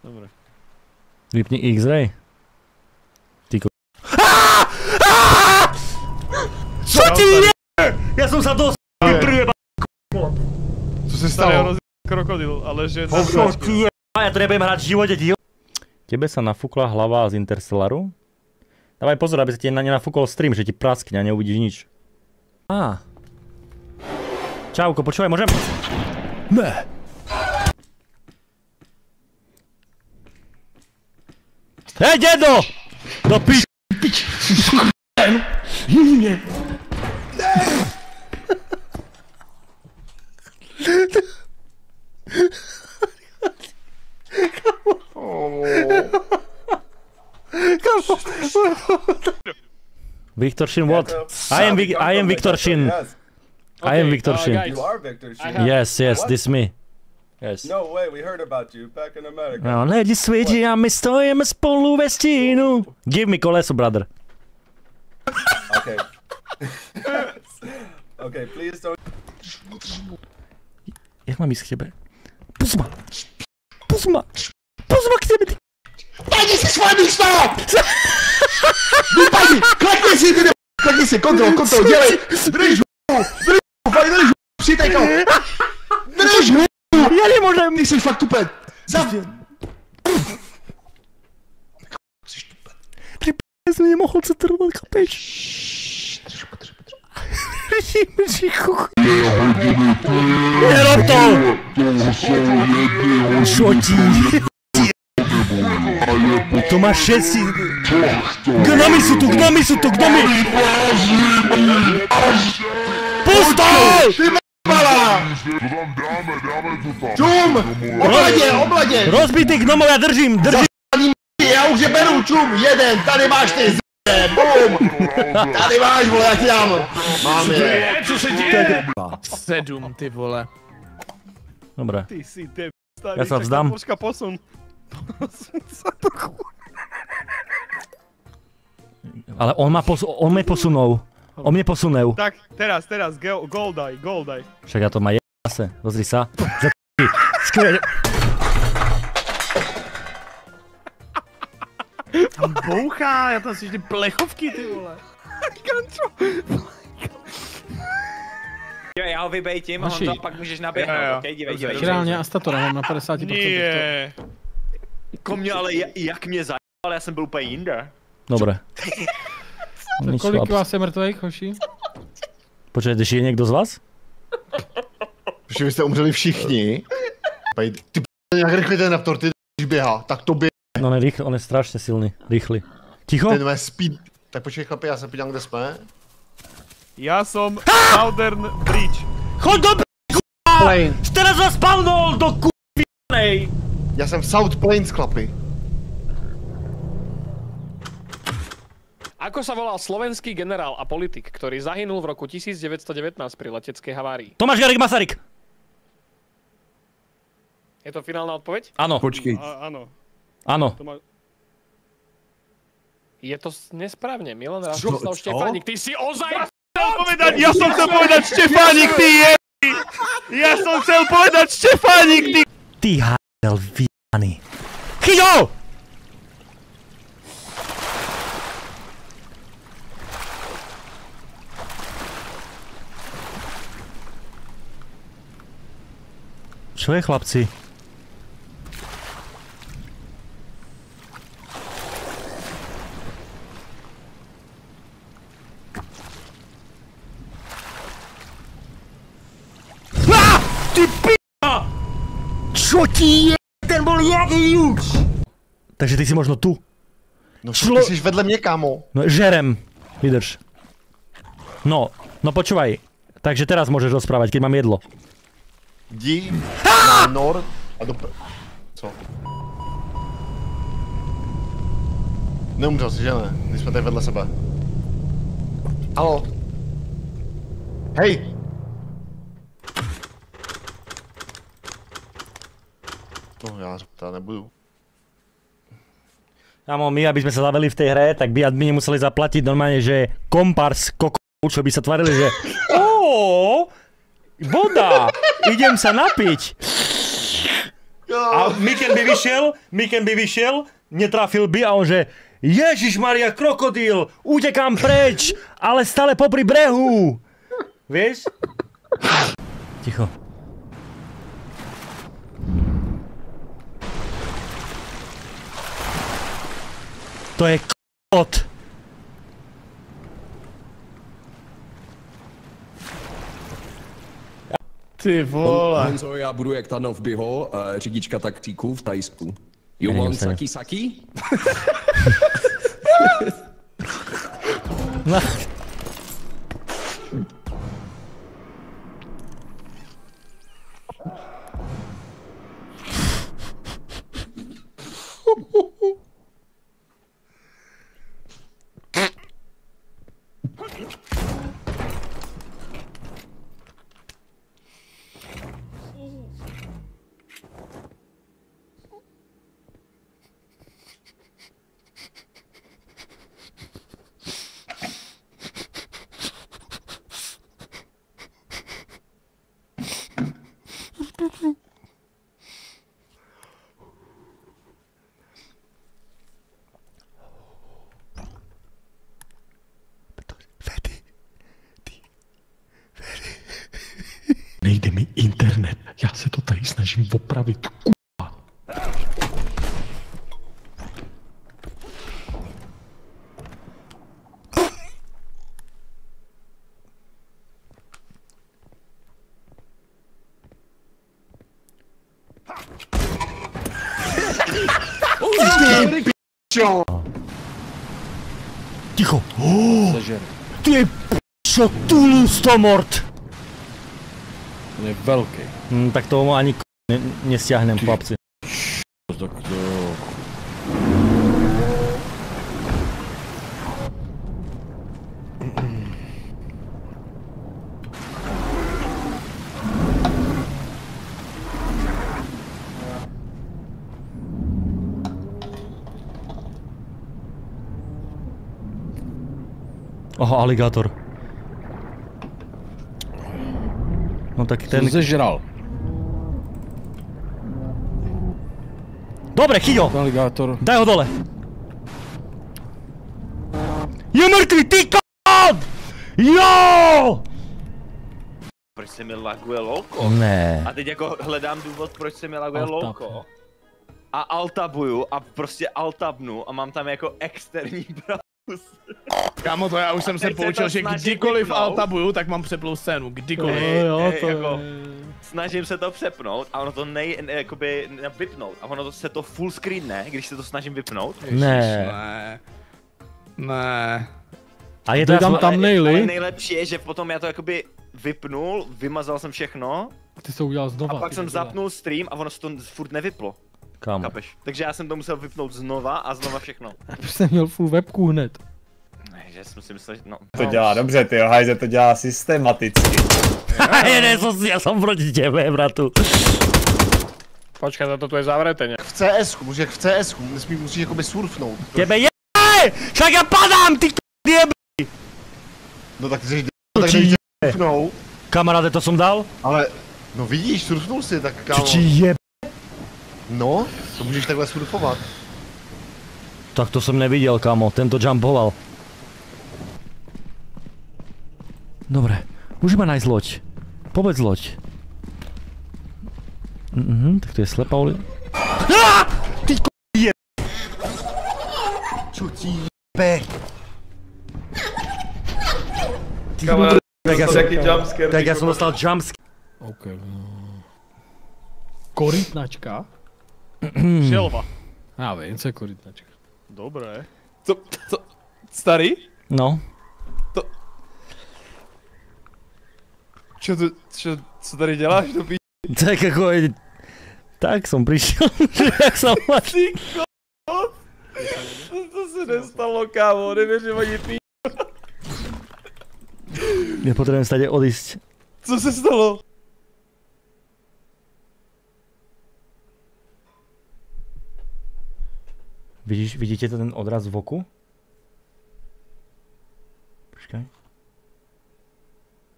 Dobre. Vypni X-ray. Ty ko... Čo ti je? Ja som sa dosť prvé Co se stalo? Krokodil, ale že... Čo ti je? Ja to nebudem hrať v živote, díl. Tebe sa nafúkla hlava z Interstellaru? Dávaj pozor, aby sa ti nenafúkol stream, že ti praskne a neuvidíš nič. Čauko, počúvaj, môžem? Ne. Hej, dedo! Do pič! Nie! Victor Shin, what? I am Victor Shin. I am Victor Shin. You are Victor Shin. Yes, this me. Yes. No way, we heard about you back in America. No, lidi svědí a my stojíme spolu ve stínu. Give me koleso, brother. Okay. Okay, please don't. Jak mám jít k tebe? Pusma! Pusma! Pusma k tebe, ty! Pojdi si svoje místo! Vypadni! Klekni si, ty klekni si, kontrol, dělej! Drž fakt drž přítejko! Drž Já nemůžem! Ty jsi fakt tupet! Ty p***, jsem nemohl centrovat, chápeš? Drží chuch. Nerob to! Čo ti? To máš 6. Gnomy sú tu, gnomy! Pust to! Ty m***vala! Čum! Obladě! Rozbitý gnomov, já držím! Já už je beru, čum! Jeden, tady máš ty z***e, bum! Tady máš, vole, jak dám! Mám je! Co se děje? 7, ty vole. Dobré. Ty si ty starý, Ja sa vzdám. Posun sa to Ale on mě posunul. On mě posunul. Tak, teraz, gold die. Však ja to má jase. Pozri sa. Skvěle. Tam bouchá, já tam slyším ty plechovky, ty vole. Gančo. Jo, já ho vybejtím a Honzo, pak můžeš naběhnout, okej, dívej. Reálně Astatora mám na 50%. Nie. Komě, ale jak mě zajebal, já jsem byl úplně jinde. Dobré. Kolik vás je mrtvých, hoši? Počkejte, je někdo z vás? Protože vy jste umřeli všichni. Ty jak rychle ten raptor, ty běhá, tak to běhá. No ne, rychle, on je strašně silný, rychlý. Ticho? Ten má speed. Tak počkej chlapi, já se podívám, kde jsme. Já som Southern Bridge. Chod do p***a! Teraz vás spavnul do k***nej! Já jsem South Plains, chlapi. Ako sa volal slovenský generál a politik, ktorý zahynul v roku 1919 pri leteckej havárii? Tomáš Garrigue Masaryk! Je to finálna odpoveď? Áno. Počkej. Áno. Je to nesprávne, Milan Rastislav Štefánik, ty si ozaj... Ja som chcel povedať Štefánik, ty je... Ja som chcel povedať Štefánik, ty... Ty h***el v***aný. Chyťo! Čo je, chlapci? Ty p***a! Čo ti je? Ten bol jaký už! Takže ty si možno tu. No ty jsi vedle mě, kámo. No žerem. Vydrž. No počúvaj. Takže teraz môžeš rozprávať, keď mám jedlo. Jdi na nord a do... Co? Neumřel jsi, že ne? Když jsme tady vedle sebe. Haló? Hej! No já to nebudu. Kámo, my, aby sme sa zaveli v tej hre, tak by admini museli zaplatiť normálne, že kompars čo by sa tvarili, že voda, idem sa napiť. A Miken by vyšiel, netrafil by a on že Ježišmaria, krokodíl, utekám preč, ale stále popri brehu. Vieš? Ticho. To je k***ot. Ty vole. Honzo, já budu jak ta Novbyho, řidička taxíků v Tajsku. You want saki saki? No. Nejde mi internet, já se to tady snažím opravit, k***a. Ticho. Ty je p***o, Toulouse to mort. On je veľký. Tak toho ani nestiahnem, chlapci. Tak to... Aha, aligátor. No tak ten... Som zežral. Dobre, chyť ho! Aligátor. Daj ho dole. Je mrtvý, ty k***o! Jo! Proč se mi laguje lolko? Ne. A teď jako hledám důvod, proč se mi laguje lolko. A altabuju a prostě altabnu a mám tam jako externí browse. Kámo, to já už jsem se poučil, že kdykoliv altabuju, tak mám přeplou scénu, kdykoliv. Jako, snažím se to přepnout a ono to jakoby vypnout. A ono se to full screen ne, když se to snažím vypnout. Ne. Ne. A je to tam nejli. Ale nejlepší je, že potom já to jakoby vypnul, vymazal jsem všechno. A ty jsi to udělal znova. A pak jsem zapnul stream a ono se to furt nevyplo. Kam? Kapeš. Takže já jsem to musel vypnout znova a znova všechno. Už jsem měl full webku hned. Ne, že jsem si myslel, že no. To dělá dobře, tyjo, Hajze to dělá systematicky. Ja som proti tebe, bratu. Počkaj, toto je zavreté. V CS-ku, může v CS-ku, musíš jakoby surfnout. Tebe je! Však ja padám, ty k***, No tak ty jdeš surfnout. Kamaráde, to som dal? Ale, no vidíš, surfnul si, tak kámo. Či je... No, to můžeš takhle surfovat. Tak to som nevidel, kamo, tento jumpoval. Dobre, môžeme nájsť loď. Povedz loď. Tak to je slepá ulica. Ty k***, Čo ti jebe? Tak ja som dostal jumpscare. OK. Korytnačka? Želva. Já vím, co je korytnačka. Dobré. Starý? No. Co tady děláš, to pí... Tak ako... Tak som prišiel, že jak sa máš. Ty ko... To se nestalo, kámo, nevěřím ani pí... Nepotrebujem stade odísť. Co se stalo? Vidíte ten odraz v oku? Počkaj.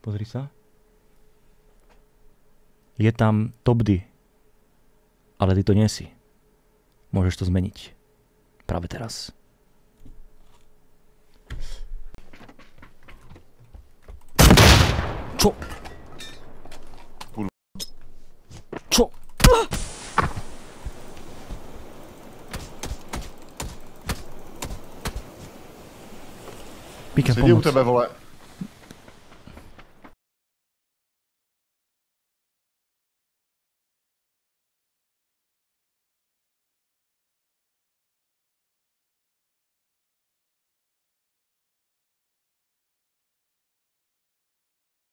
Pozri sa. Je tam Tobdy. Ale ty to nie si. Môžeš to zmeniť. Práve teraz. Čo? Čo? Sedí u tebe, vole.